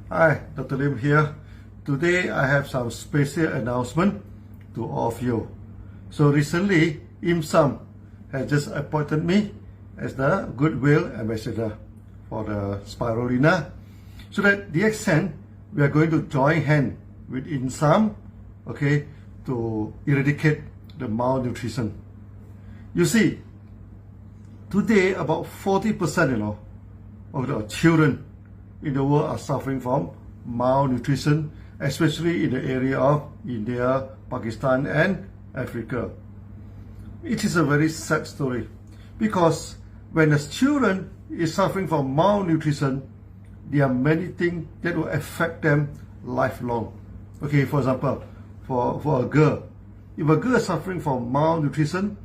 Hi, Dr. Lim here. Today I have some special announcement to all of you. So recently, IMSAM has just appointed me as the Goodwill Ambassador for the Spirulina. So that the extent we are going to join hand with IMSAM, okay, to eradicate the malnutrition. You see, today about 40%, of the children in the world are suffering from malnutrition, especially in the area of India, Pakistan and Africa. It is a very sad story because when the children is suffering from malnutrition, there are many things that will affect them lifelong. Okay, for example, for a girl, if a girl is suffering from malnutrition,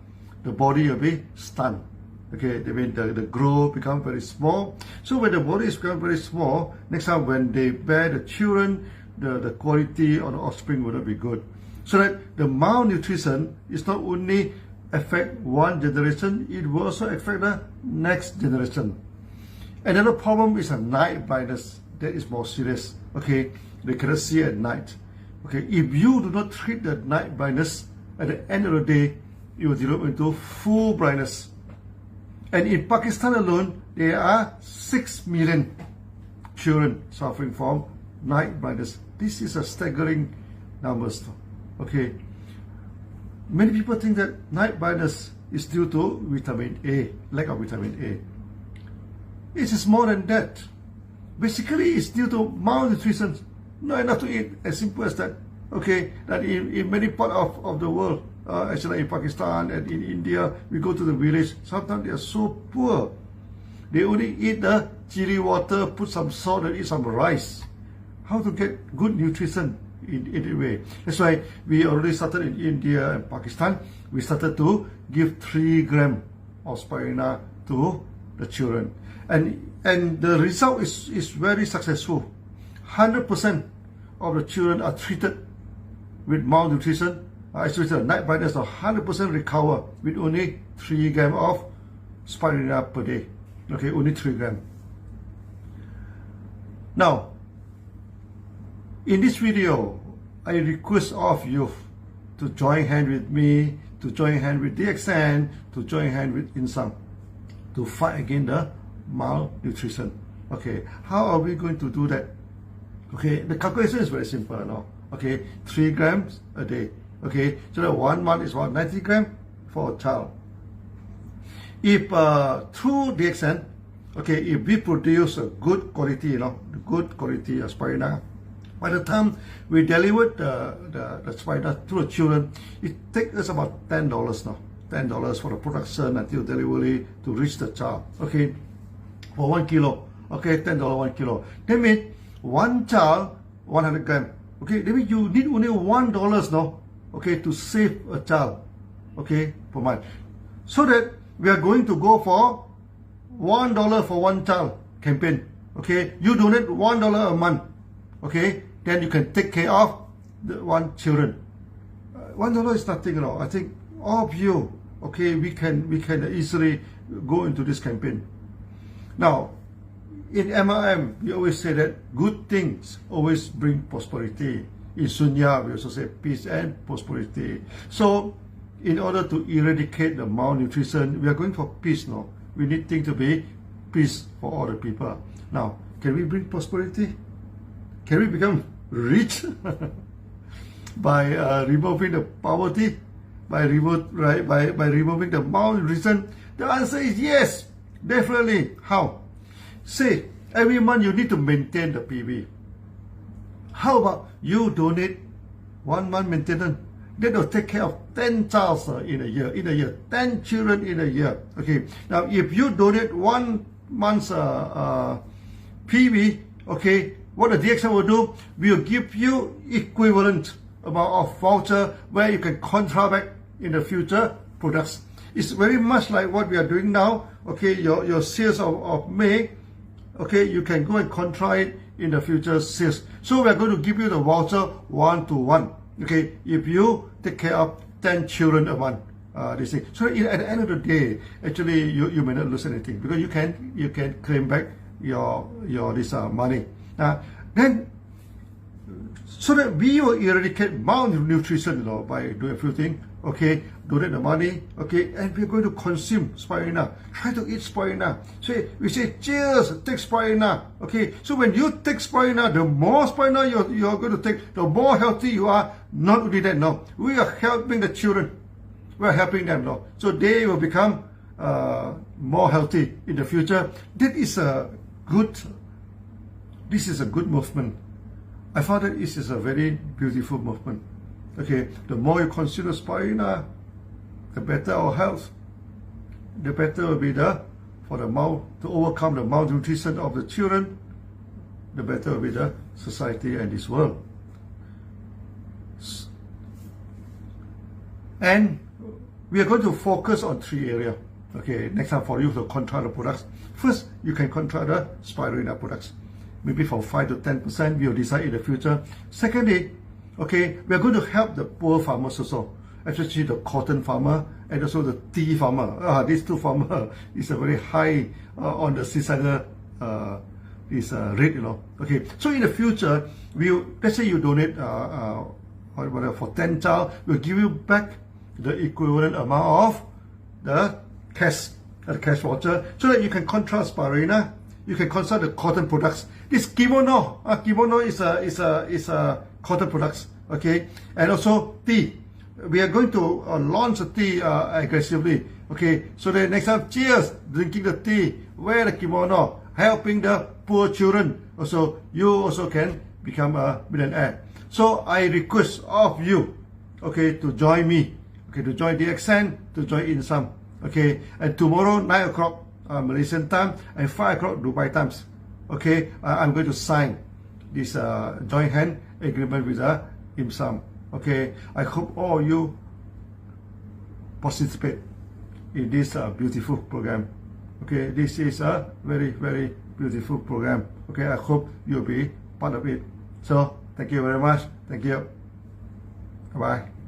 the body will be stunned. Okay, that means the growth become very small. So when the body is become very small, next time when they bear the children, the quality of the offspring will not be good. So that the malnutrition is not only affect one generation, it will also affect the next generation. Another problem is a night blindness. That is more serious. Okay, they cannot see at night. Okay, if you do not treat the night blindness, at the end of the day, it will develop into full blindness. And in Pakistan alone, there are 6 million children suffering from night blindness. This is a staggering numbers. Okay, many people think that night blindness is due to vitamin A, lack of vitamin A. It is more than that. Basically, it's due to malnutrition. Not enough to eat, as simple as that. Okay, that in many parts of the world, actually in Pakistan and in India, we go to the village, sometimes they are so poor. They only eat the chili water, put some salt and eat some rice. How to get good nutrition in a way? That's why we already started in India and Pakistan. We started to give 3 grams of spirulina to the children. And the result is very successful. 100% of the children are treated with malnutrition. Actually, the night blindness are 100% recover with only 3 grams of spirulina per day. Okay, only 3 grams. Now, in this video, I request all of you to join hand with me, to join hand with DXN, to join hand with IMSAM to fight against the malnutrition. Okay, how are we going to do that? Okay, the calculation is very simple now. Okay, 3 grams a day. Okay, so that 1 month is about 90 grams for a child. If through DXN, okay, if we produce a good quality, good quality spirulina, by the time we deliver the spirulina to the children, it takes us about $10 now. $10 for the production until delivery to reach the child. Okay, for 1 kilo. Okay, $10 1 kilo. That means one child 100 grams. Okay, that means you need only $1 now. Okay, to save a child, okay, per month. So that we are going to go for $1 for one child campaign. Okay, you donate $1 a month. Okay, then you can take care of the 1 children. $1 is nothing, I think all of you, okay, we can easily go into this campaign. Now, in MLM, we always say that good things always bring prosperity. In Sunya, we also say peace and prosperity. So, in order to eradicate the malnutrition, we are going for peace now. We need things to be peace for all the people. Now, can we bring prosperity? Can we become rich by removing the poverty? By removing the malnutrition? The answer is yes, definitely. How? Say, every month you need to maintain the PV. How about you donate 1 month maintenance? That will take care of 10 children in a year. 10 children in a year. Okay. Now, if you donate 1 month's PV, okay, what the DXN will do, we will give you equivalent amount of voucher where you can contract back in the future products. It's very much like what we are doing now. Okay, your sales of May, okay, you can go and contract it in the future sales. So we are going to give you the voucher 1-to-1. Okay, if you take care of 10 children a month, this thing. So at the end of the day, actually you may not lose anything because you can claim back your this money. then so that we will eradicate malnutrition, by doing a few things. Okay, donate the money. Okay, and we're going to consume spirulina. Try to eat spirulina. So we say, cheers, take spirulina. Okay, so when you take spirulina, the more spirulina you're going to take, the more healthy you are. Not only that, no, we are helping the children. We are helping them, no, so they will become more healthy in the future. This is a good movement. I found that this is a very beautiful movement. Okay, the more you consume the spirulina, the better our health. The better will be to overcome the malnutrition of the children. The better will be the society and this world. And we are going to focus on 3 areas. Okay, next time for you to control the products. First, you can control the spirulina products. Maybe from 5 to 10%, we will decide in the future. Secondly, okay, we are going to help the poor farmers also, especially the cotton farmer and also the tea farmer. These 2 farmers is a very high on the suicidal rate, Okay, so in the future, let's say you donate for 10 child, we'll give you back the equivalent amount of the cash voucher, so that you can control spirulina, you can control the cotton products. This kimono, is a cotton products, okay, and also tea. We are going to launch the tea aggressively, okay. So the next time, cheers, drinking the tea, wear the kimono, helping the poor children. Also, you also can become a millionaire. So I request of you, okay, to join me, okay, to join DXN, to join InSum, okay, and tomorrow 9 o'clock Malaysian time and 5 o'clock Dubai times, okay, I'm going to sign this joint hand agreement with InSum, okay. I hope all you participate in this beautiful program, okay. This is a very, very beautiful program, okay. I hope you'll be part of it. So thank you very much. Thank you. Bye.